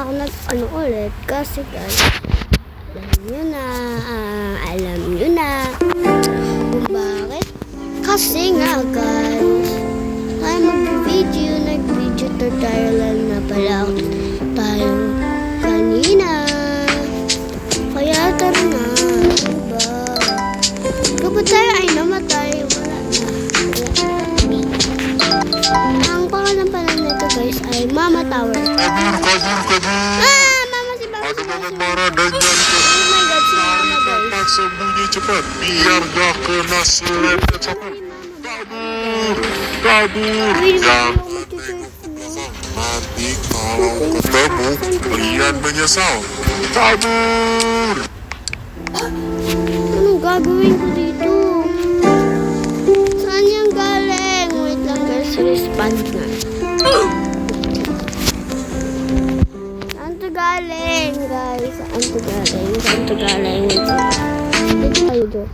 Ako nag-ano ulit kasi guys, alam nyo na kung bakit. Kasi nga guys, ay nag-video tutorial na pala tayo kanina. Kaya tara na, diba? Kapag tayo ay namatay, wala na. Ang pangalan pala nito guys ay Mama Tower. Mama si Mama. Ada banyak marah dan yang Oh my god, si Mama guys. sembunyi cepat biar gak kena selepet cepat. Kabur. Jangan nanti kalau ketemu kalian menyesal. Kabur. Anong gagawin ko dito? Saan yung galing? Wait lang guys, respond na. Saan to galing guys? Saan to galing? Dito tayo doon.